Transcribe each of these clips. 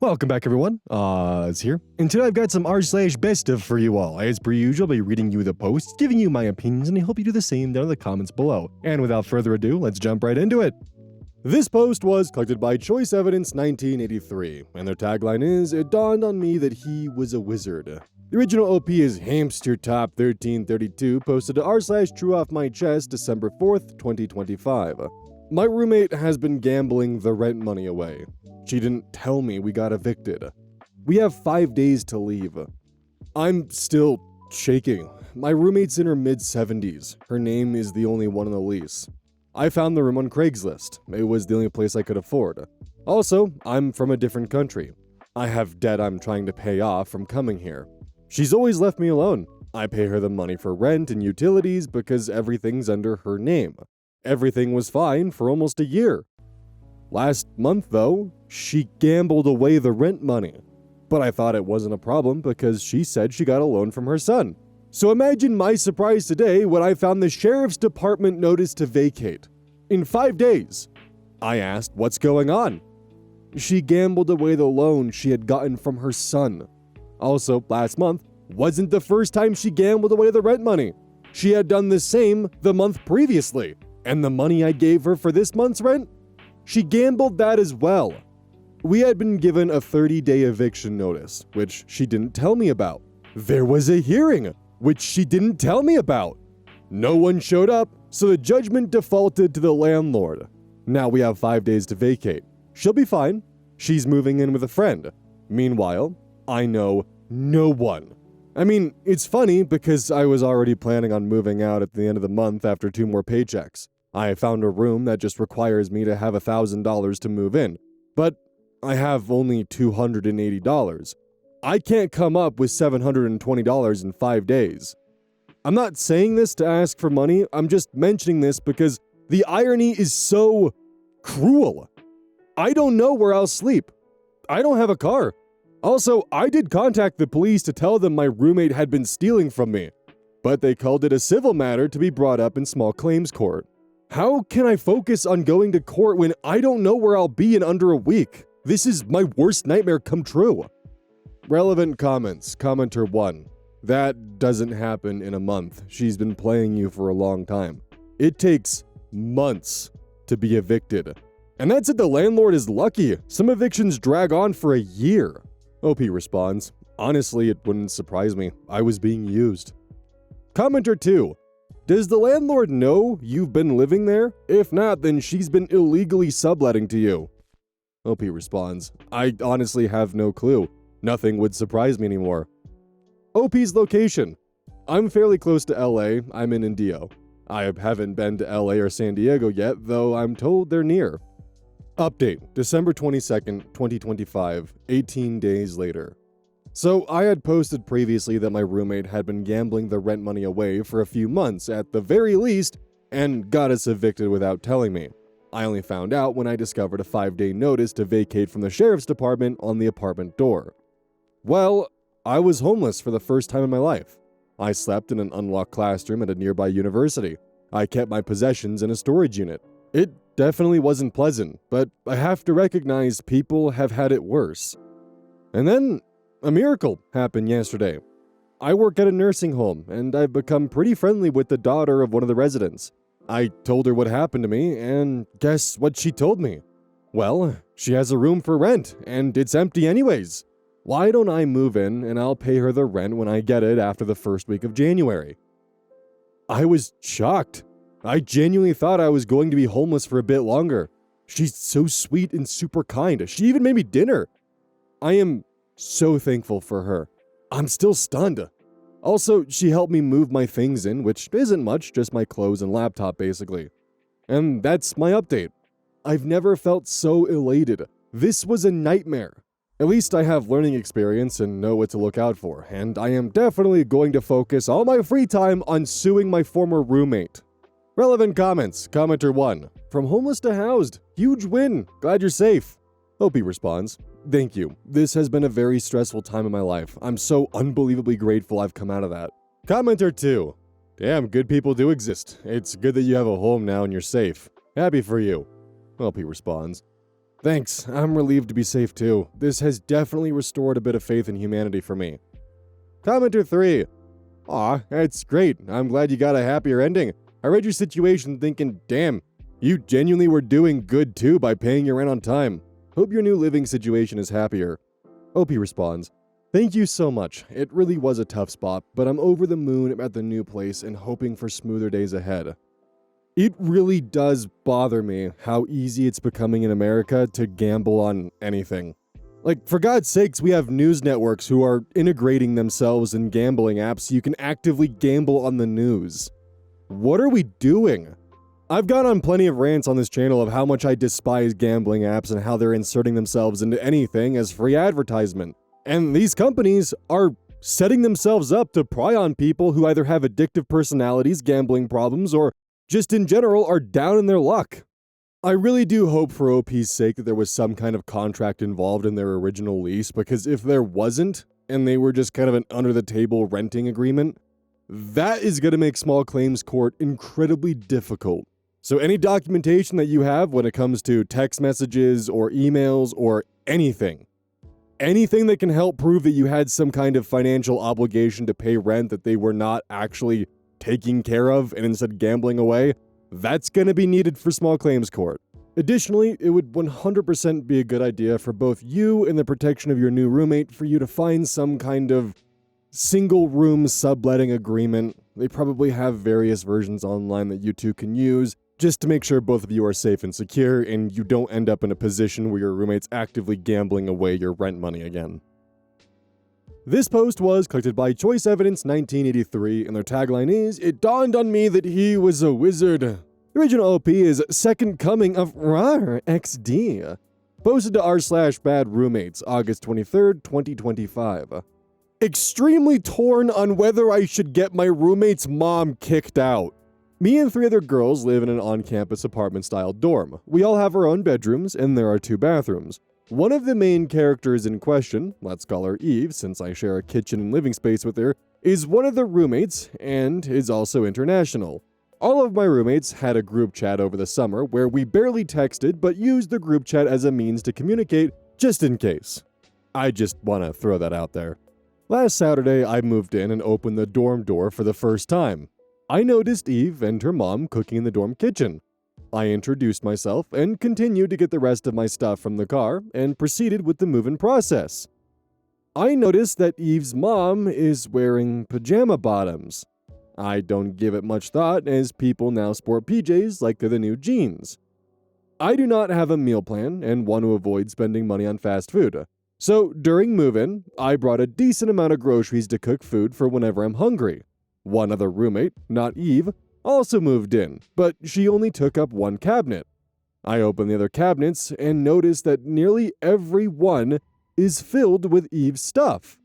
Welcome back, everyone. It's here. And today I've got some r/best of for you all. As per usual, I'll be reading you the posts, giving you my opinions, and I hope you do the same down in the comments below. And without further ado, let's jump right into it. This post was collected by Choice Evidence 1983, and their tagline is, "It dawned on me that he was a wizard." The original OP is Hamster Top 1332, posted to r/True Off My Chest December 4th, 2025. My roommate has been gambling the rent money away. She didn't tell me we got evicted. We have 5 days to leave. I'm still shaking. My roommate's in her mid-70s. Her name is the only one on the lease. I found the room on Craigslist. It was the only place I could afford. Also, I'm from a different country. I have debt I'm trying to pay off from coming here. She's always left me alone. I pay her the money for rent and utilities because everything's under her name. Everything was fine for almost a year. Last month, though, she gambled away the rent money. But I thought it wasn't a problem because she said she got a loan from her son. So imagine my surprise today when I found the sheriff's department notice to vacate. In 5 days. I asked, "What's going on?" She gambled away the loan she had gotten from her son. Also, last month wasn't the first time she gambled away the rent money. She had done the same the month previously. And the money I gave her for this month's rent? She gambled that as well. We had been given a 30-day eviction notice, which she didn't tell me about. There was a hearing, which she didn't tell me about. No one showed up, so the judgment defaulted to the landlord. Now we have 5 days to vacate. She'll be fine. She's moving in with a friend. Meanwhile, I know no one. I mean, it's funny because I was already planning on moving out at the end of the month after 2 more paychecks. I found a room that just requires me to have $1,000 to move in, but I have only $280. I can't come up with $720 in 5 days. I'm not saying this to ask for money, I'm just mentioning this because the irony is so cruel. I don't know where I'll sleep. I don't have a car. Also, I did contact the police to tell them my roommate had been stealing from me, but they called it a civil matter to be brought up in small claims court. How can I focus on going to court when I don't know where I'll be in under a week? This is my worst nightmare come true. Relevant comments. Commenter 1. That doesn't happen in a month. She's been playing you for a long time. It takes months to be evicted. And that said, the landlord is lucky. Some evictions drag on for a year. OP responds, "Honestly, it wouldn't surprise me. I was being used." Commenter 2. Does the landlord know you've been living there? If not, then she's been illegally subletting to you. OP responds, "I honestly have no clue. Nothing would surprise me anymore." OP's location. I'm fairly close to LA. I'm in Indio. I haven't been to LA or San Diego yet, though I'm told they're near. Update, December 22nd, 2025, 18 days later. So I had posted previously that my roommate had been gambling the rent money away for a few months at the very least and got us evicted without telling me. I only found out when I discovered a 5-day notice to vacate from the sheriff's department on the apartment door. Well, I was homeless for the first time in my life. I slept in an unlocked classroom at a nearby university. I kept my possessions in a storage unit. It definitely wasn't pleasant, but I have to recognize people have had it worse. And then a miracle happened yesterday. I work at a nursing home, and I've become pretty friendly with the daughter of one of the residents. I told her what happened to me, and guess what she told me? Well, she has a room for rent, and it's empty anyways. Why don't I move in, and I'll pay her the rent when I get it after the first week of January? I was shocked. I genuinely thought I was going to be homeless for a bit longer. She's so sweet and super kind. She even made me dinner. I am so thankful for her. I'm still stunned. Also, she helped me move my things in, which isn't much, just my clothes and laptop basically. And that's my update. I've never felt so elated. This was a nightmare. At least I have learning experience and know what to look out for, and I am definitely going to focus all my free time on suing my former roommate. Relevant comments. Commenter 1. From homeless to housed. Huge win. Glad you're safe. OP responds, "Thank you. This has been a very stressful time in my life. I'm so unbelievably grateful I've come out of that." Commenter 2. Damn, good people do exist. It's good that you have a home now and you're safe. Happy for you. OP responds, Thanks, I'm relieved to be safe too. This has definitely restored a bit of faith in humanity for me. Commenter 3. Aw, that's great. I'm glad you got a happier ending. I read your situation thinking, damn, you genuinely were doing good too by paying your rent on time. Hope your new living situation is happier. OP responds, thank you so much. It really was a tough spot, but I'm over the moon at the new place and hoping for smoother days ahead. It really does bother me how easy it's becoming in America to gamble on anything. Like, for God's sakes, we have news networks who are integrating themselves in gambling apps so you can actively gamble on the news. What are we doing? I've gone on plenty of rants on this channel of how much I despise gambling apps and how they're inserting themselves into anything as free advertisement. And these companies are setting themselves up to pry on people who either have addictive personalities, gambling problems, or just in general are down in their luck. I really do hope for OP's sake that there was some kind of contract involved in their original lease, because if there wasn't, and they were just kind of an under-the-table renting agreement, that is going to make small claims court incredibly difficult. So any documentation that you have when it comes to text messages or emails or anything that can help prove that you had some kind of financial obligation to pay rent that they were not actually taking care of and instead gambling away, that's going to be needed for small claims court. Additionally, it would 100% be a good idea for both you and the protection of your new roommate for you to find some kind of single room subletting agreement. They probably have various versions online that you two can use just to make sure both of you are safe and secure and you don't end up in a position where your roommate's actively gambling away your rent money again. This post was collected by Choice Evidence 1983, and their tagline is, "It dawned on me that he was a wizard." The original OP is Second Coming of Rar XD. Posted to r/badroommates, August 23rd, 2025. Extremely torn on whether I should get my roommate's mom kicked out. Me and 3 other girls live in an on-campus apartment-style dorm. We all have our own bedrooms, and there are 2 bathrooms. One of the main characters in question, let's call her Eve since I share a kitchen and living space with her, is one of the roommates and is also international. All of my roommates had a group chat over the summer where we barely texted but used the group chat as a means to communicate just in case. I just want to throw that out there. Last Saturday, I moved in and opened the dorm door for the first time. I noticed Eve and her mom cooking in the dorm kitchen. I introduced myself and continued to get the rest of my stuff from the car and proceeded with the move-in process. I noticed that Eve's mom is wearing pajama bottoms. I don't give it much thought as people now sport PJs like they're the new jeans. I do not have a meal plan and want to avoid spending money on fast food. So during move-in, I brought a decent amount of groceries to cook food for whenever I'm hungry. One other roommate, not Eve, also moved in, but she only took up one cabinet. I opened the other cabinets and noticed that nearly every one is filled with Eve's stuff.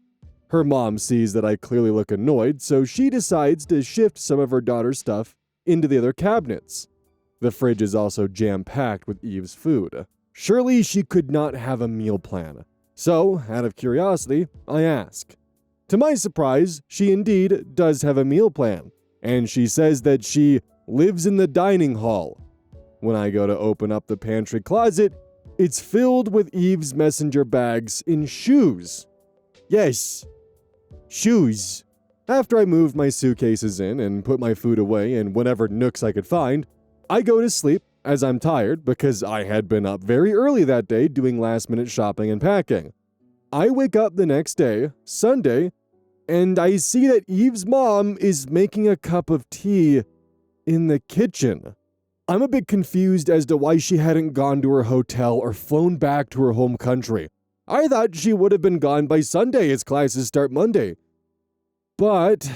Her mom sees that I clearly look annoyed, so she decides to shift some of her daughter's stuff into the other cabinets. The fridge is also jam-packed with Eve's food. Surely she could not have a meal plan. So, out of curiosity, I ask. To my surprise, she indeed does have a meal plan, and she says that she lives in the dining hall. When I go to open up the pantry closet, it's filled with Eve's messenger bags in shoes. Yes, shoes. After I moved my suitcases in and put my food away in whatever nooks I could find, I go to sleep as I'm tired because I had been up very early that day doing last-minute shopping and packing. I wake up the next day, Sunday, and I see that Eve's mom is making a cup of tea in the kitchen. I'm a bit confused as to why she hadn't gone to her hotel or flown back to her home country. I thought she would have been gone by Sunday as classes start Monday. But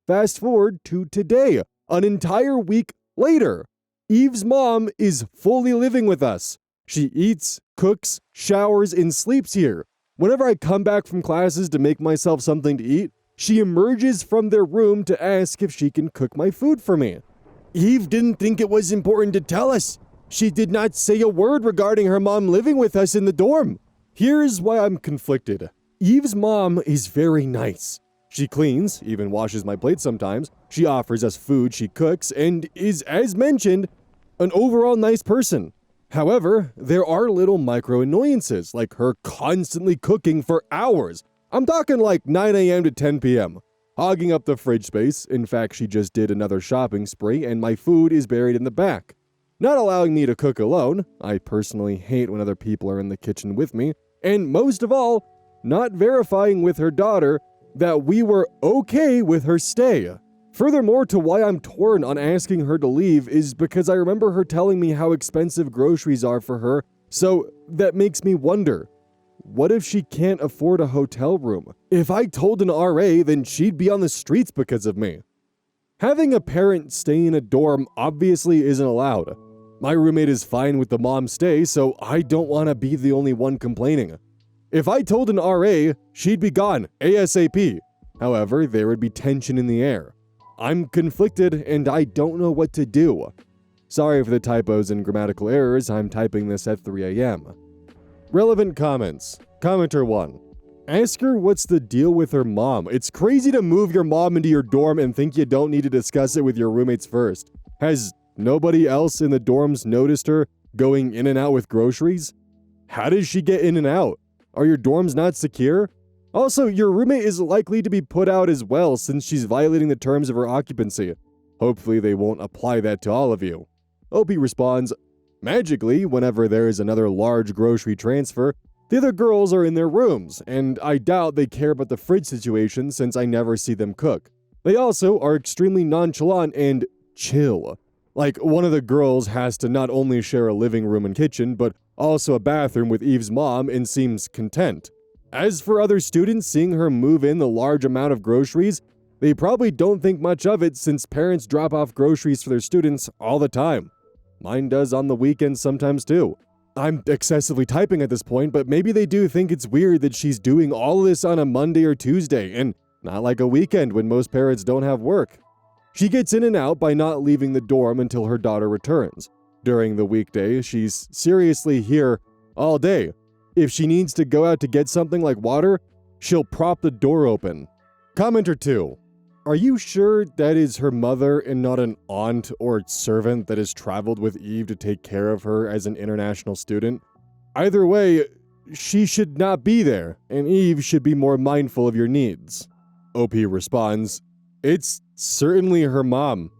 fast forward to today, an entire week later, Eve's mom is fully living with us. She eats, cooks, showers, and sleeps here. Whenever I come back from classes to make myself something to eat, she emerges from their room to ask if she can cook my food for me. Eve didn't think it was important to tell us. She did not say a word regarding her mom living with us in the dorm. Here's why I'm conflicted. Eve's mom is very nice. She cleans, even washes my plate sometimes. She offers us food she cooks, and is, as mentioned, an overall nice person. However, there are little micro annoyances, like her constantly cooking for hours. I'm talking like 9 a.m. to 10 p.m., hogging up the fridge space. In fact, she just did another shopping spree and my food is buried in the back. Not allowing me to cook alone. I personally hate when other people are in the kitchen with me. And most of all, not verifying with her daughter that we were okay with her stay. Furthermore, to why I'm torn on asking her to leave is because I remember her telling me how expensive groceries are for her, so that makes me wonder, what if she can't afford a hotel room? If I told an RA, then she'd be on the streets because of me. Having a parent stay in a dorm obviously isn't allowed. My roommate is fine with the mom stay, so I don't want to be the only one complaining. If I told an RA, she'd be gone ASAP. However, there would be tension in the air. I'm conflicted and I don't know what to do. Sorry for the typos and grammatical errors, I'm typing this at 3 a.m. Relevant comments. Commenter 1. Ask her what's the deal with her mom. It's crazy to move your mom into your dorm and think you don't need to discuss it with your roommates first. Has nobody else in the dorms noticed her going in and out with groceries? How does she get in and out? Are your dorms not secure? Also, your roommate is likely to be put out as well since she's violating the terms of her occupancy. Hopefully they won't apply that to all of you. OP responds, magically, whenever there is another large grocery transfer, the other girls are in their rooms, and I doubt they care about the fridge situation since I never see them cook. They also are extremely nonchalant and chill. Like, one of the girls has to not only share a living room and kitchen, but also a bathroom with Eve's mom and seems content. As for other students seeing her move in the large amount of groceries, they probably don't think much of it since parents drop off groceries for their students all the time. Mine does on the weekends sometimes too. I'm excessively typing at this point, but maybe they do think it's weird that she's doing all of this on a Monday or Tuesday, and not like a weekend when most parents don't have work. She gets in and out by not leaving the dorm until her daughter returns. During the weekday, she's seriously here all day. If she needs to go out to get something like water, she'll prop the door open. Commenter 2. Are you sure that is her mother and not an aunt or servant that has traveled with Eve to take care of her as an international student? Either way, she should not be there, and Eve should be more mindful of your needs. OP responds, it's certainly her mom.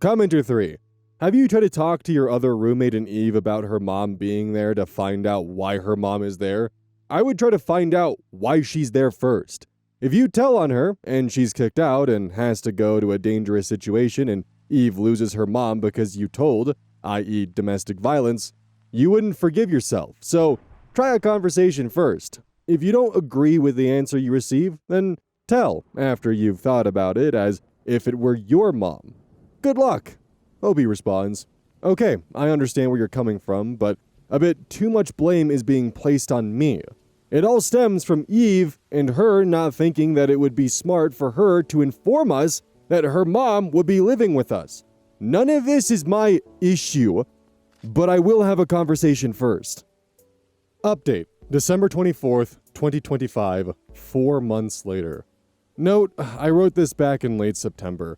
Commenter 3. Have you tried to talk to your other roommate and Eve about her mom being there to find out why her mom is there? I would try to find out why she's there first. If you tell on her, and she's kicked out and has to go to a dangerous situation and Eve loses her mom because you told, i.e. domestic violence, you wouldn't forgive yourself. So try a conversation first. If you don't agree with the answer you receive, then tell after you've thought about it as if it were your mom. Good luck. Obi responds, okay, I understand where you're coming from, but a bit too much blame is being placed on me. It all stems from Eve and her not thinking that it would be smart for her to inform us that her mom would be living with us. None of this is my issue, but I will have a conversation first. Update, December 24th, 2025, 4 months later. Note, I wrote this back in late September.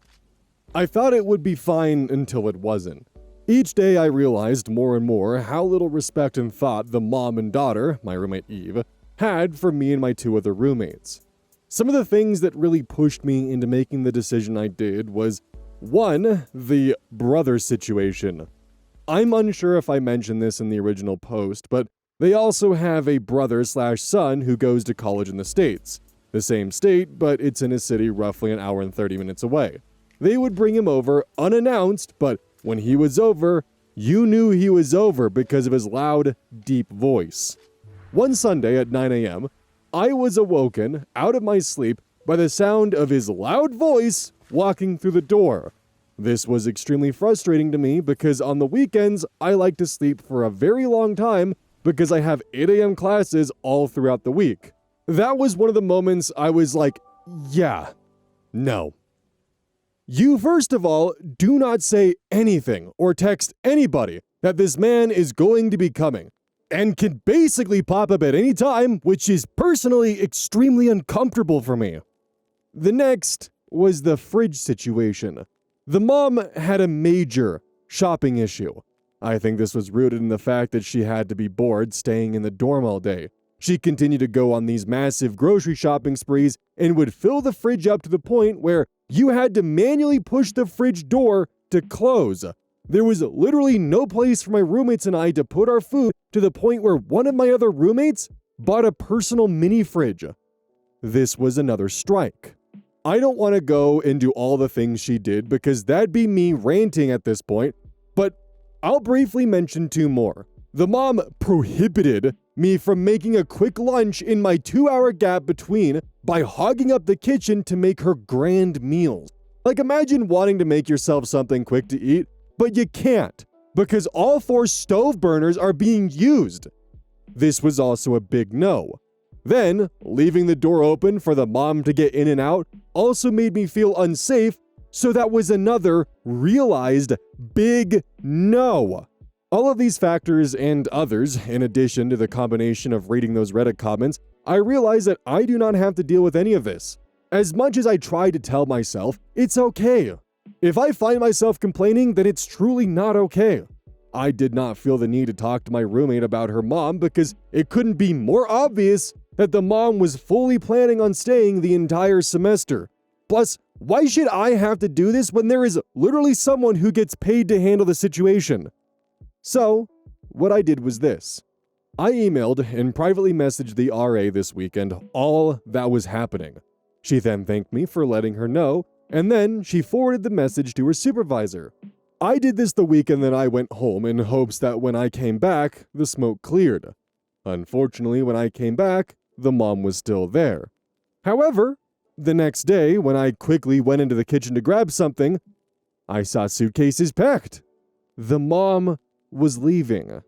I thought it would be fine until it wasn't. Each day I realized more and more how little respect and thought the mom and daughter, my roommate Eve, had for me and my 2 other roommates. Some of the things that really pushed me into making the decision I did was 1. The brother situation. I'm unsure if I mentioned this in the original post, but they also have a brother/son who goes to college in the States. The same state, but it's in a city roughly an hour and 30 minutes away. They would bring him over unannounced, but when he was over, you knew he was over because of his loud, deep voice. One Sunday at 9 a.m., I was awoken out of my sleep by the sound of his loud voice walking through the door. This was extremely frustrating to me because on the weekends, I like to sleep for a very long time because I have 8 a.m. classes all throughout the week. That was one of the moments I was like, yeah, no. You, first of all, do not say anything or text anybody that this man is going to be coming and can basically pop up at any time, which is personally extremely uncomfortable for me. The next was the fridge situation. The mom had a major shopping issue. I think this was rooted in the fact that she had to be bored staying in the dorm all day. She continued to go on these massive grocery shopping sprees and would fill the fridge up to the point where you had to manually push the fridge door to close. There was literally no place for my roommates and I to put our food, to the point where one of my other roommates bought a personal mini fridge. This was another strike. I don't want to go into all the things she did because that'd be me ranting at this point, but I'll briefly mention two more. The mom prohibited me from making a quick lunch in my 2-hour gap between by hogging up the kitchen to make her grand meals. Like, imagine wanting to make yourself something quick to eat, but you can't because all 4 stove burners are being used. This was also a big no. Then, leaving the door open for the mom to get in and out also made me feel unsafe, so that was another realized big no. All of these factors and others, in addition to the combination of reading those Reddit comments, I realized that I do not have to deal with any of this. As much as I try to tell myself, it's okay. If I find myself complaining, then it's truly not okay. I did not feel the need to talk to my roommate about her mom because it couldn't be more obvious that the mom was fully planning on staying the entire semester. Plus, why should I have to do this when there is literally someone who gets paid to handle the situation? So, what I did was this. I emailed and privately messaged the RA this weekend all that was happening. She then thanked me for letting her know, and then she forwarded the message to her supervisor. I did this the weekend that I went home in hopes that when I came back, the smoke cleared. Unfortunately, when I came back, the mom was still there. However, the next day, when I quickly went into the kitchen to grab something, I saw suitcases packed. The mom was leaving.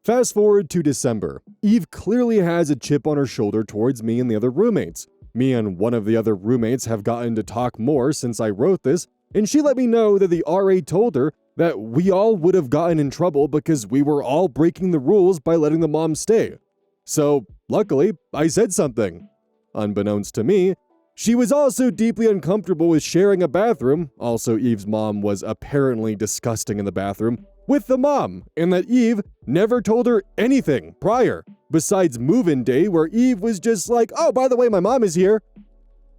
Fast forward to December. Eve clearly has a chip on her shoulder towards me and the other roommates. Me and one of the other roommates have gotten to talk more since I wrote this, and she let me know that the RA told her that we all would have gotten in trouble because we were all breaking the rules by letting the mom stay. So, luckily, I said something. Unbeknownst to me, she was also deeply uncomfortable with sharing a bathroom, also Eve's mom was apparently disgusting in the bathroom, with the mom, and that Eve never told her anything prior, besides move-in day where Eve was just like, oh, by the way, my mom is here.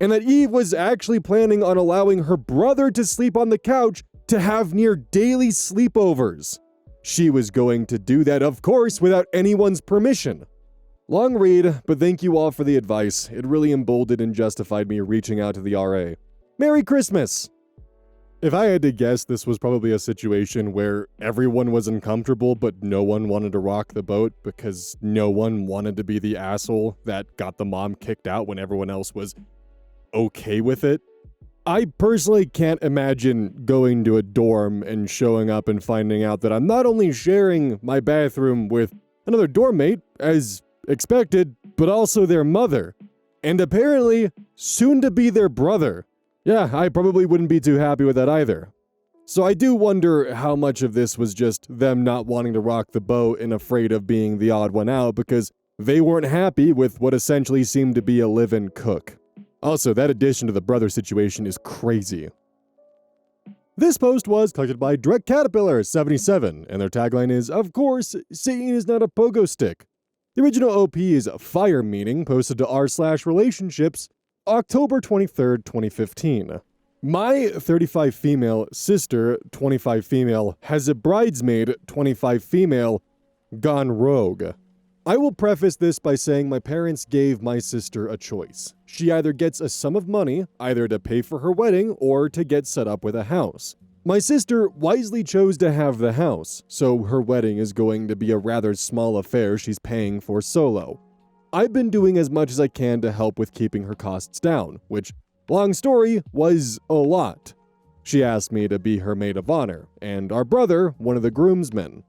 And that Eve was actually planning on allowing her brother to sleep on the couch to have near daily sleepovers. She was going to do that, of course, without anyone's permission. Long read, but thank you all for the advice. It really emboldened and justified me reaching out to the RA. Merry Christmas! If I had to guess, this was probably a situation where everyone was uncomfortable, but no one wanted to rock the boat because no one wanted to be the asshole that got the mom kicked out when everyone else was okay with it. I personally can't imagine going to a dorm and showing up and finding out that I'm not only sharing my bathroom with another dorm mate, as expected, but also their mother, and apparently soon to be their brother. Yeah, I probably wouldn't be too happy with that either. So I do wonder how much of this was just them not wanting to rock the boat and afraid of being the odd one out because they weren't happy with what essentially seemed to be a live-in cook. Also, that addition to the brother situation is crazy. This post was collected by Direct Caterpillar 77, and their tagline is, of course, Satan is not a pogo stick. The original OP is Fire Meaning, posted to r/relationships, October 23rd, 2015. My 35 female sister, 25 female, has a bridesmaid, 25 female, gone rogue. I will preface this by saying my parents gave my sister a choice. She either gets a sum of money, either to pay for her wedding or to get set up with a house. My sister wisely chose to have the house, so her wedding is going to be a rather small affair she's paying for solo. I've been doing as much as I can to help with keeping her costs down, which, long story, was a lot. She asked me to be her maid of honor, and our brother, one of the groomsmen.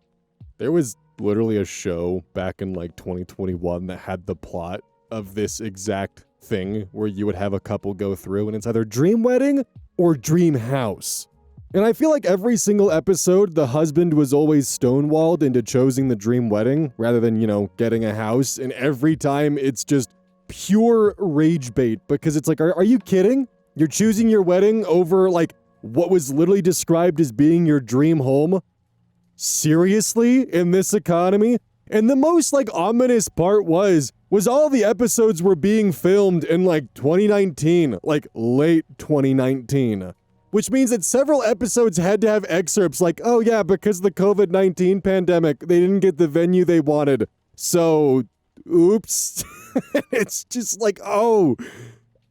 There was literally a show back in like 2021 that had the plot of this exact thing where you would have a couple go through and it's either dream wedding or dream house. And I feel like every single episode, the husband was always stonewalled into choosing the dream wedding rather than, getting a house. And every time it's just pure rage bait because it's like, are you kidding? You're choosing your wedding over like what was literally described as being your dream home? seriously, in this economy? And the most ominous part was all the episodes were being filmed in 2019, late 2019. Which means that several episodes had to have excerpts oh yeah, because of the COVID-19 pandemic, they didn't get the venue they wanted. So, oops. It's just oh,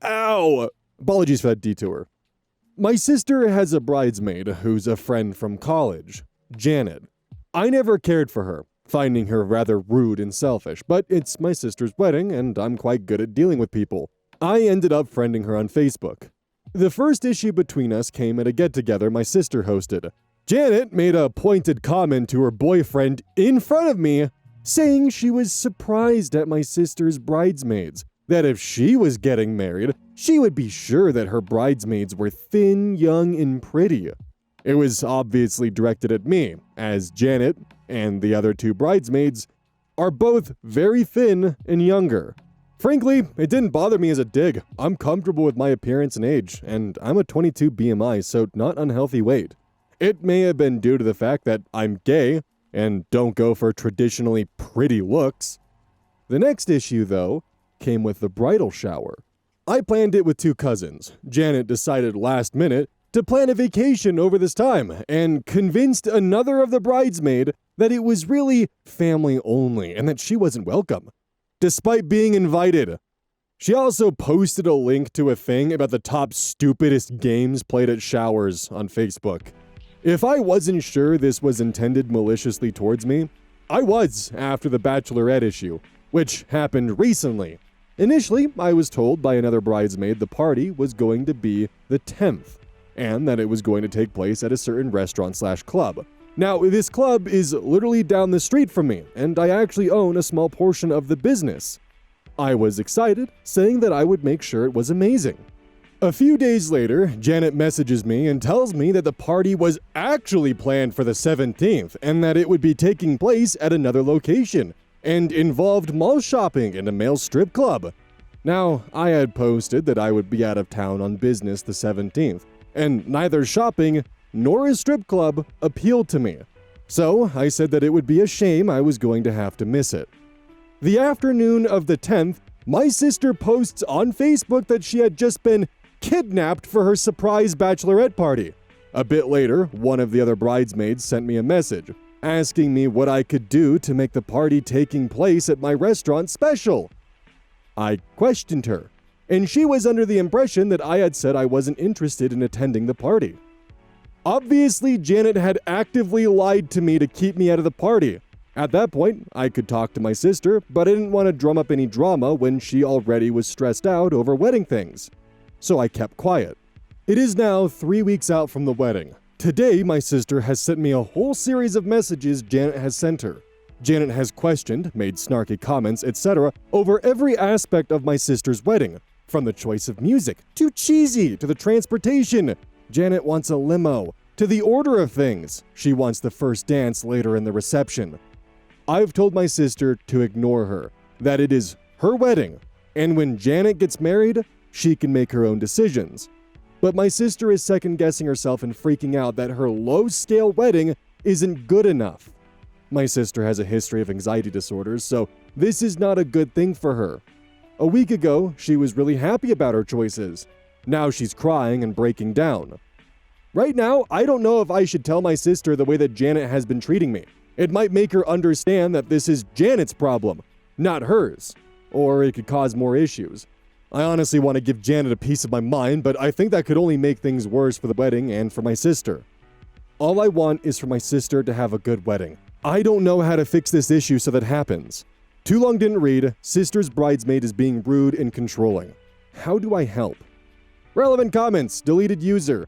ow. Apologies for that detour. My sister has a bridesmaid who's a friend from college, Janet. I never cared for her, finding her rather rude and selfish, but it's my sister's wedding and I'm quite good at dealing with people. I ended up friending her on Facebook. The first issue between us came at a get-together my sister hosted. Janet made a pointed comment to her boyfriend in front of me, saying she was surprised at my sister's bridesmaids, that if she was getting married, she would be sure that her bridesmaids were thin, young, and pretty. It was obviously directed at me, as Janet and the other two bridesmaids are both very thin and younger. Frankly, it didn't bother me as a dig. I'm comfortable with my appearance and age, and I'm a 22 BMI, so not unhealthy weight. It may have been due to the fact that I'm gay and don't go for traditionally pretty looks. The next issue, though, came with the bridal shower. I planned it with two cousins. Janet decided last minute to plan a vacation over this time and convinced another of the bridesmaid that it was really family only and that she wasn't welcome, despite being invited. She also posted a link to a thing about the top stupidest games played at showers on Facebook. If I wasn't sure this was intended maliciously towards me, I was after the Bachelorette issue, which happened recently. Initially, I was told by another bridesmaid the party was going to be the 10th, and that it was going to take place at a certain restaurant/club. Now, this club is literally down the street from me, and I actually own a small portion of the business. I was excited, saying that I would make sure it was amazing. A few days later, Janet messages me and tells me that the party was actually planned for the 17th, and that it would be taking place at another location, and involved mall shopping and a male strip club. Now, I had posted that I would be out of town on business the 17th, and neither shopping nor a strip club appealed to me. So I said that it would be a shame I was going to have to miss it. The afternoon of the 10th, my sister posts on Facebook that she had just been kidnapped for her surprise bachelorette party. A bit later, one of the other bridesmaids sent me a message, asking me what I could do to make the party taking place at my restaurant special. I questioned her, and she was under the impression that I had said I wasn't interested in attending the party. Obviously, Janet had actively lied to me to keep me out of the party. At that point, I could talk to my sister, but I didn't want to drum up any drama when she already was stressed out over wedding things. So I kept quiet. It is now 3 weeks out from the wedding. Today, my sister has sent me a whole series of messages Janet has sent her. Janet has questioned, made snarky comments, etc. over every aspect of my sister's wedding, from the choice of music, to cheesy, to the transportation. Janet wants a limo, to the order of things. She wants the first dance later in the reception. I've told my sister to ignore her, that it is her wedding, and when Janet gets married, she can make her own decisions. But my sister is second-guessing herself and freaking out that her low-scale wedding isn't good enough. My sister has a history of anxiety disorders, so this is not a good thing for her. A week ago, she was really happy about her choices. Now she's crying and breaking down. Right now, I don't know if I should tell my sister the way that Janet has been treating me. It might make her understand that this is Janet's problem, not hers, or it could cause more issues. I honestly want to give Janet a piece of my mind, but I think that could only make things worse for the wedding and for my sister. All I want is for my sister to have a good wedding. I don't know how to fix this issue so that happens. Too long didn't read, sister's bridesmaid is being rude and controlling. How do I help? Relevant comments, deleted user.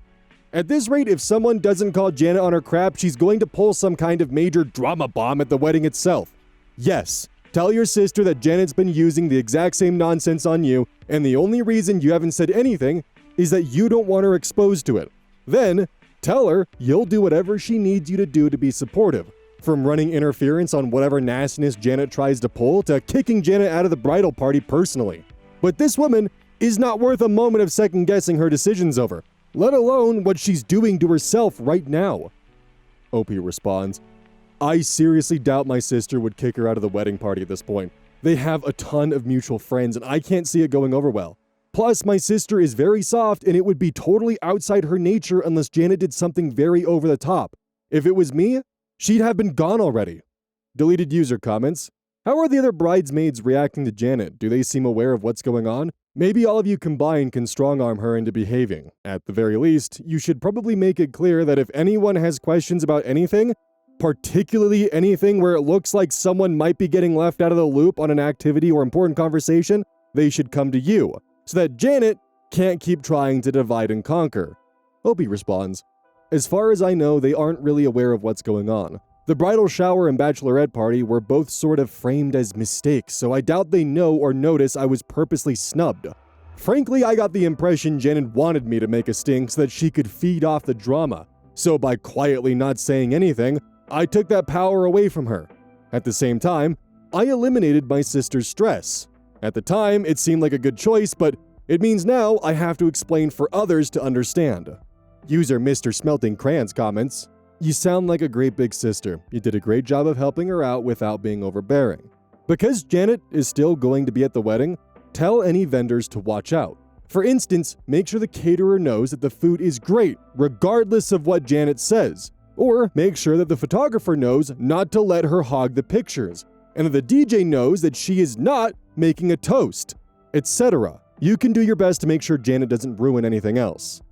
At this rate, if someone doesn't call Janet on her crap, she's going to pull some kind of major drama bomb at the wedding itself. Yes, tell your sister that Janet's been using the exact same nonsense on you, and the only reason you haven't said anything is that you don't want her exposed to it. Then, tell her you'll do whatever she needs you to do to be supportive. From running interference on whatever nastiness Janet tries to pull to kicking Janet out of the bridal party personally. But this woman is not worth a moment of second-guessing her decisions over, let alone what she's doing to herself right now. OP responds, I seriously doubt my sister would kick her out of the wedding party at this point. They have a ton of mutual friends and I can't see it going over well. Plus, my sister is very soft and it would be totally outside her nature unless Janet did something very over the top. If it was me, she'd have been gone already. Deleted user comments. How are the other bridesmaids reacting to Janet? Do they seem aware of what's going on? Maybe all of you combined can strong-arm her into behaving. At the very least, you should probably make it clear that if anyone has questions about anything, particularly anything where it looks like someone might be getting left out of the loop on an activity or important conversation, they should come to you, so that Janet can't keep trying to divide and conquer. Opie responds, as far as I know, they aren't really aware of what's going on. The bridal shower and bachelorette party were both sort of framed as mistakes, so I doubt they know or notice I was purposely snubbed. Frankly, I got the impression Janet wanted me to make a stink so that she could feed off the drama, so by quietly not saying anything, I took that power away from her. At the same time, I eliminated my sister's stress. At the time, it seemed like a good choice, but it means now I have to explain for others to understand. User Mr. Smelting Crayons comments, you sound like a great big sister. You did a great job of helping her out without being overbearing. Because Janet is still going to be at the wedding, tell any vendors to watch out. For instance, make sure the caterer knows that the food is great, regardless of what Janet says. Or make sure that the photographer knows not to let her hog the pictures, and that the DJ knows that she is not making a toast, etc. You can do your best to make sure Janet doesn't ruin anything else.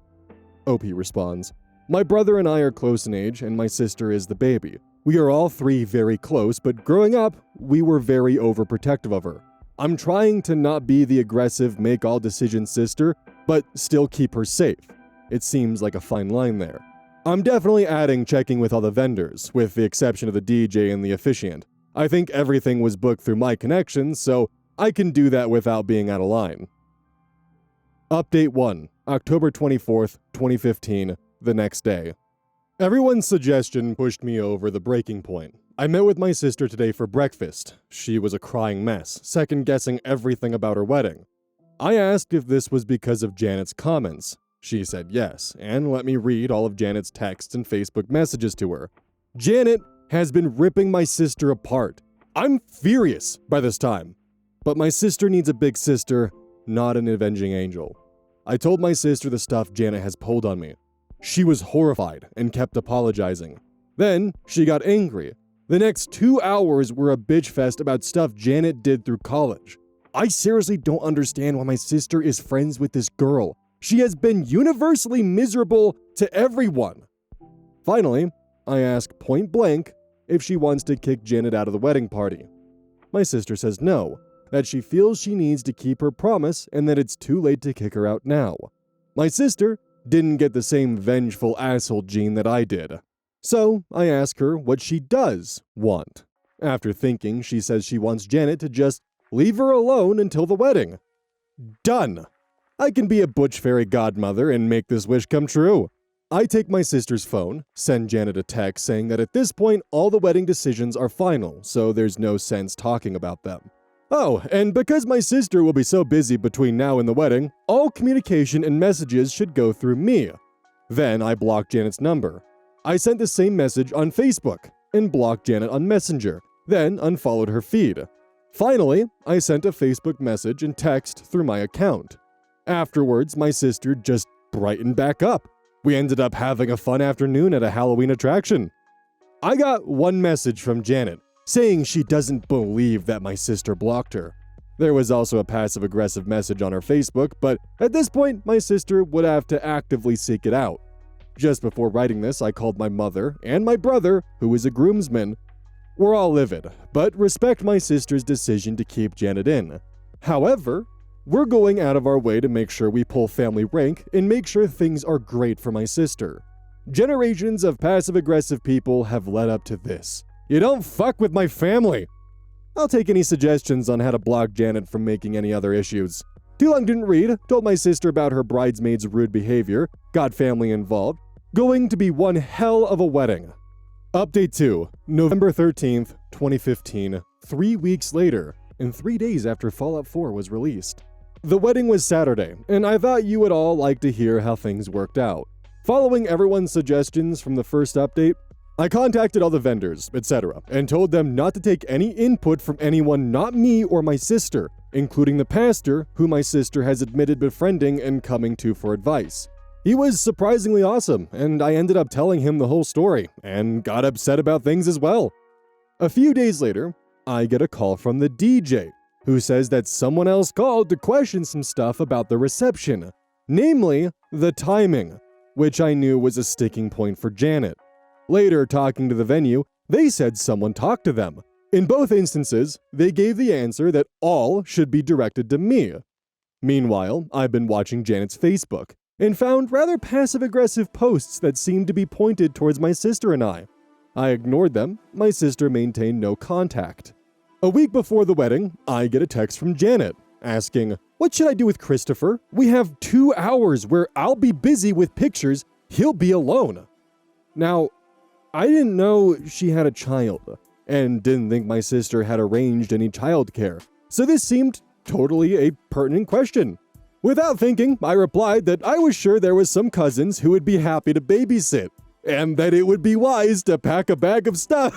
OP responds, my brother and I are close in age, and my sister is the baby. We are all three very close, but growing up, we were very overprotective of her. I'm trying to not be the aggressive, make-all-decisions sister, but still keep her safe. It seems like a fine line there. I'm definitely adding checking with all the vendors, with the exception of the DJ and the officiant. I think everything was booked through my connections, so I can do that without being out of line. Update 1, October 24th, 2015, the next day. Everyone's suggestion pushed me over the breaking point. I met with my sister today for breakfast. She was a crying mess, second-guessing everything about her wedding. I asked if this was because of Janet's comments. She said yes, and let me read all of Janet's texts and Facebook messages to her. Janet has been ripping my sister apart. I'm furious by this time. But my sister needs a big sister, not an avenging angel. I told my sister the stuff Janet has pulled on me. She was horrified and kept apologizing. Then she got angry. The next 2 hours were a bitch fest about stuff Janet did through college. I seriously don't understand why my sister is friends with this girl. She has been universally miserable to everyone. Finally, I ask point blank if she wants to kick Janet out of the wedding party. My sister says no, that she feels she needs to keep her promise and that it's too late to kick her out now. My sister didn't get the same vengeful asshole gene that I did. So I ask her what she does want. After thinking, she says she wants Janet to just leave her alone until the wedding. Done! I can be a butch fairy godmother and make this wish come true. I take my sister's phone, send Janet a text saying that at this point all the wedding decisions are final, so there's no sense talking about them. Oh, and because my sister will be so busy between now and the wedding, all communication and messages should go through me. Then I blocked Janet's number. I sent the same message on Facebook and blocked Janet on Messenger, then unfollowed her feed. Finally, I sent a Facebook message and text through my account. Afterwards, my sister just brightened back up. We ended up having a fun afternoon at a Halloween attraction. I got one message from Janet, saying she doesn't believe that my sister blocked her. There was also a passive-aggressive message on her Facebook, but at this point, my sister would have to actively seek it out. Just before writing this, I called my mother and my brother, who is a groomsman. We're all livid, but respect my sister's decision to keep Janet in. However, we're going out of our way to make sure we pull family rank and make sure things are great for my sister. Generations of passive-aggressive people have led up to this. You don't fuck with my family! I'll take any suggestions on how to block Janet from making any other issues. Too Long Didn't Read told my sister about her bridesmaid's rude behavior, got family involved. Going to be one hell of a wedding. Update 2, November 13th, 2015, 3 weeks later, and 3 days after Fallout 4 was released. The wedding was Saturday, and I thought you would all like to hear how things worked out. Following everyone's suggestions from the first update, I contacted all the vendors, etc., and told them not to take any input from anyone not me or my sister, including the pastor, who my sister has admitted befriending and coming to for advice. He was surprisingly awesome, and I ended up telling him the whole story, and got upset about things as well. A few days later, I get a call from the DJ, who says that someone else called to question some stuff about the reception, namely, the timing, which I knew was a sticking point for Janet. Later, talking to the venue, they said someone talked to them. In both instances, they gave the answer that all should be directed to me. Meanwhile, I've been watching Janet's Facebook, and found rather passive-aggressive posts that seemed to be pointed towards my sister and I. I ignored them. My sister maintained no contact. A week before the wedding, I get a text from Janet, asking, "What should I do with Christopher? We have 2 hours where I'll be busy with pictures, he'll be alone." Now, I didn't know she had a child, and didn't think my sister had arranged any childcare, so this seemed totally a pertinent question. Without thinking, I replied that I was sure there was some cousins who would be happy to babysit, and that it would be wise to pack a bag of stuff.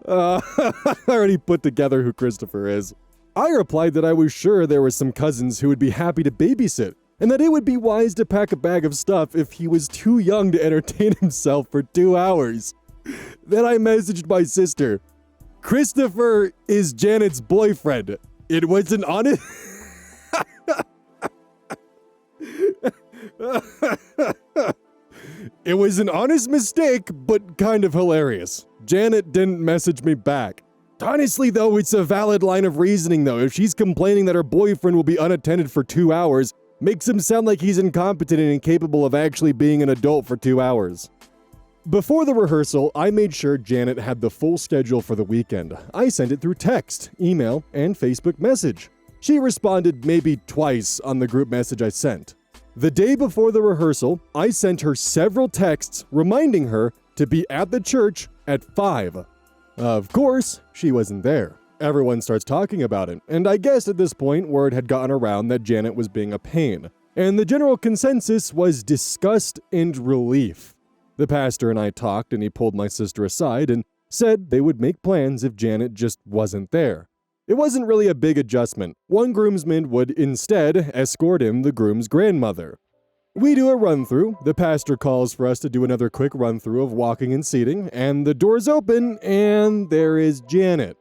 I already put together who Christopher is. I replied that I was sure there were some cousins who would be happy to babysit, and that it would be wise to pack a bag of stuff if he was too young to entertain himself for 2 hours. Then I messaged my sister, "Christopher is Janet's boyfriend. It was an honest..." It was an honest mistake, but kind of hilarious. Janet didn't message me back. Honestly, though, it's a valid line of reasoning, though. If she's complaining that her boyfriend will be unattended for 2 hours, makes him sound like he's incompetent and incapable of actually being an adult for 2 hours. Before the rehearsal, I made sure Janet had the full schedule for the weekend. I sent it through text, email, and Facebook message. She responded maybe twice on the group message I sent. The day before the rehearsal, I sent her several texts reminding her to be at the church at 5. Of course, she wasn't there. Everyone starts talking about it, and I guess at this point word had gotten around that Janet was being a pain, and the general consensus was disgust and relief. The pastor and I talked, and he pulled my sister aside and said they would make plans if Janet just wasn't there. It wasn't really a big adjustment. One groomsman would instead escort him the groom's grandmother. We do a run-through, the pastor calls for us to do another quick run-through of walking and seating, and the doors open, and there is Janet.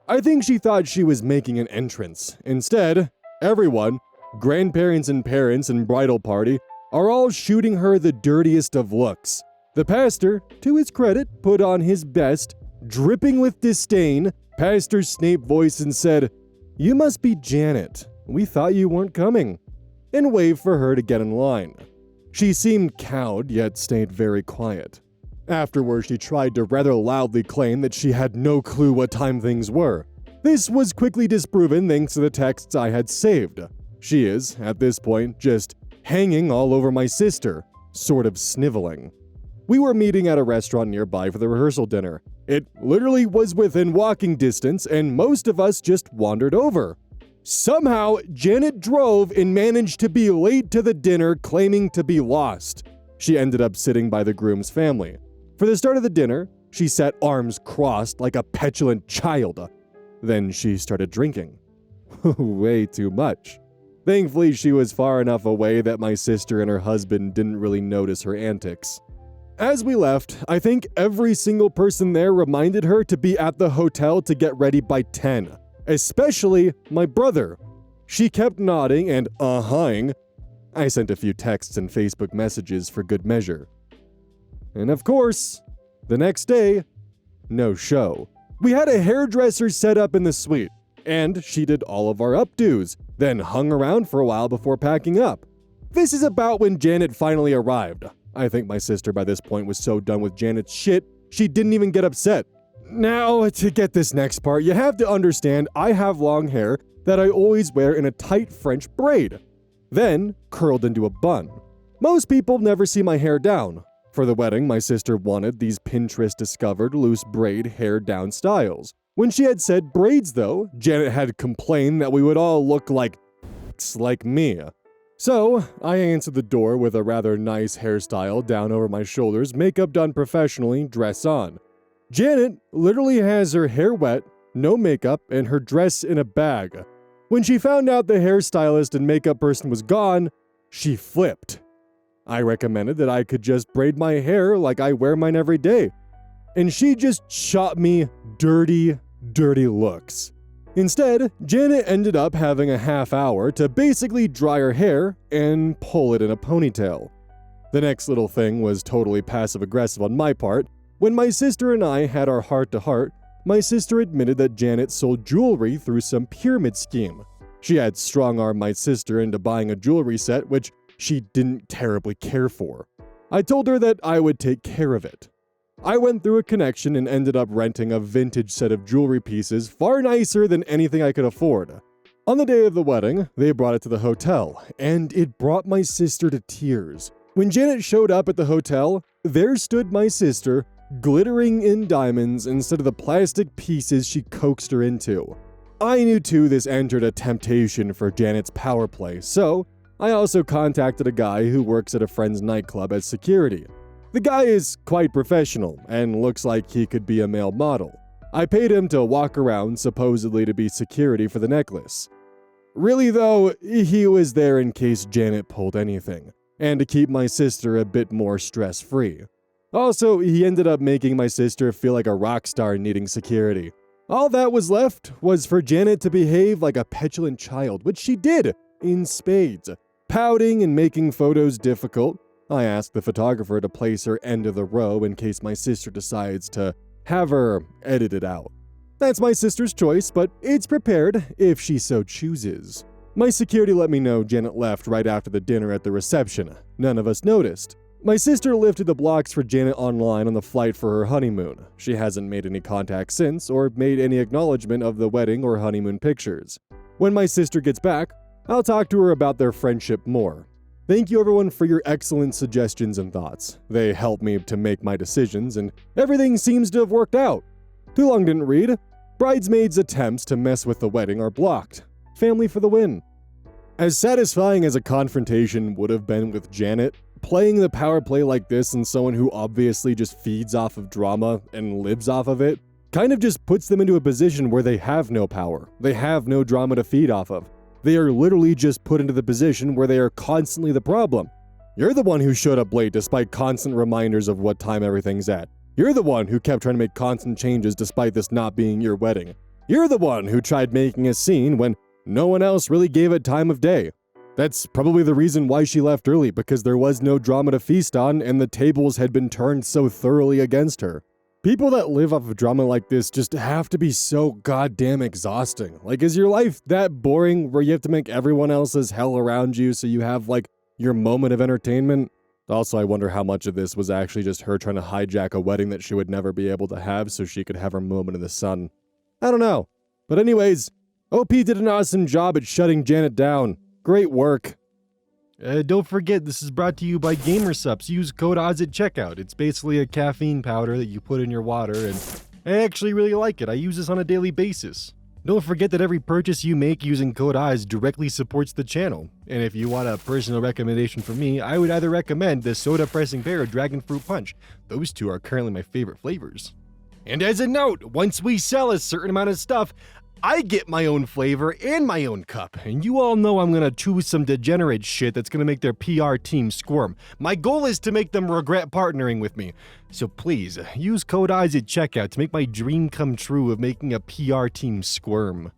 I think she thought she was making an entrance. Instead, everyone, grandparents and parents and bridal party, are all shooting her the dirtiest of looks. The pastor, to his credit, put on his best, dripping with disdain, Pastor Snape voice and said, "You must be Janet. We thought you weren't coming," and waved for her to get in line. She seemed cowed, yet stayed very quiet. Afterwards, she tried to rather loudly claim that she had no clue what time things were. This was quickly disproven thanks to the texts I had saved. She is, at this point, just hanging all over my sister, sort of sniveling. We were meeting at a restaurant nearby for the rehearsal dinner. It literally was within walking distance, and most of us just wandered over. Somehow, Janet drove and managed to be late to the dinner, claiming to be lost. She ended up sitting by the groom's family. For the start of the dinner, she sat arms crossed like a petulant child. Then she started drinking. Way too much. Thankfully, she was far enough away that my sister and her husband didn't really notice her antics. As we left, I think every single person there reminded her to be at the hotel to get ready by 10, especially my brother. She kept nodding and uh-hing. I sent a few texts and Facebook messages for good measure. And of course, the next day, no show. We had a hairdresser set up in the suite, and she did all of our updos, then hung around for a while before packing up. This is about when Janet finally arrived. I think my sister by this point was so done with Janet's shit, she didn't even get upset. Now, to get this next part, you have to understand I have long hair that I always wear in a tight French braid, then curled into a bun. Most people never see my hair down. For the wedding, my sister wanted these Pinterest-discovered loose braid hair down styles. When she had said braids, though, Janet had complained that we would all look like me. So, I answered the door with a rather nice hairstyle down over my shoulders, makeup done professionally, dress on. Janet literally has her hair wet, no makeup, and her dress in a bag. When she found out the hairstylist and makeup person was gone, she flipped. I recommended that I could just braid my hair like I wear mine every day. And she just shot me dirty, dirty looks. Instead, Janet ended up having a half hour to basically dry her hair and pull it in a ponytail. The next little thing was totally passive-aggressive on my part. When my sister and I had our heart-to-heart, my sister admitted that Janet sold jewelry through some pyramid scheme. She had strong-armed my sister into buying a jewelry set, which she didn't terribly care for. I told her that I would take care of it. I went through a connection and ended up renting a vintage set of jewelry pieces far nicer than anything I could afford. On the day of the wedding, they brought it to the hotel, and it brought my sister to tears. When Janet showed up at the hotel, there stood my sister, glittering in diamonds instead of the plastic pieces she coaxed her into. I knew too this entered a temptation for Janet's power play, so I also contacted a guy who works at a friend's nightclub as security. The guy is quite professional and looks like he could be a male model. I paid him to walk around supposedly to be security for the necklace. Really though, he was there in case Janet pulled anything, and to keep my sister a bit more stress-free. Also, he ended up making my sister feel like a rock star needing security. All that was left was for Janet to behave like a petulant child, which she did, in spades, pouting and making photos difficult. I asked the photographer to place her end of the row in case my sister decides to have her edited out. That's my sister's choice, but it's prepared if she so chooses. My security let me know Janet left right after the dinner at the reception. None of us noticed. My sister lifted the blocks for Janet online on the flight for her honeymoon. She hasn't made any contact since or made any acknowledgement of the wedding or honeymoon pictures. When my sister gets back, I'll talk to her about their friendship more. Thank you everyone for your excellent suggestions and thoughts. They help me to make my decisions, and everything seems to have worked out. Too long didn't read. Bridesmaids' attempts to mess with the wedding are blocked. Family for the win. As satisfying as a confrontation would have been with Janet, playing the power play like this and someone who obviously just feeds off of drama and lives off of it, kind of just puts them into a position where they have no power. They have no drama to feed off of. They are literally just put into the position where they are constantly the problem. You're the one who showed up late despite constant reminders of what time everything's at. You're the one who kept trying to make constant changes despite this not being your wedding. You're the one who tried making a scene when no one else really gave it time of day. That's probably the reason why she left early, because there was no drama to feast on and the tables had been turned so thoroughly against her. People that live off of drama like this just have to be so goddamn exhausting. Like, is your life that boring where you have to make everyone else's hell around you so you have, like, your moment of entertainment? Also, I wonder how much of this was actually just her trying to hijack a wedding that she would never be able to have so she could have her moment in the sun. I don't know. But anyways, OP did an awesome job at shutting Janet down. Great work. Don't forget, this is brought to you by GamerSupps. Use code ODDS at checkout. It's basically a caffeine powder that you put in your water, and I actually really like it. I use this on a daily basis. Don't forget that every purchase you make using code ODDS directly supports the channel. And if you want a personal recommendation from me, I would either recommend the Soda Pressing Pear or Dragon Fruit Punch. Those two are currently my favorite flavors. And as a note, once we sell a certain amount of stuff, I get my own flavor and my own cup, and you all know I'm gonna choose some degenerate shit that's gonna make their PR team squirm. My goal is to make them regret partnering with me. So please, use code ODDS at checkout to make my dream come true of making a PR team squirm.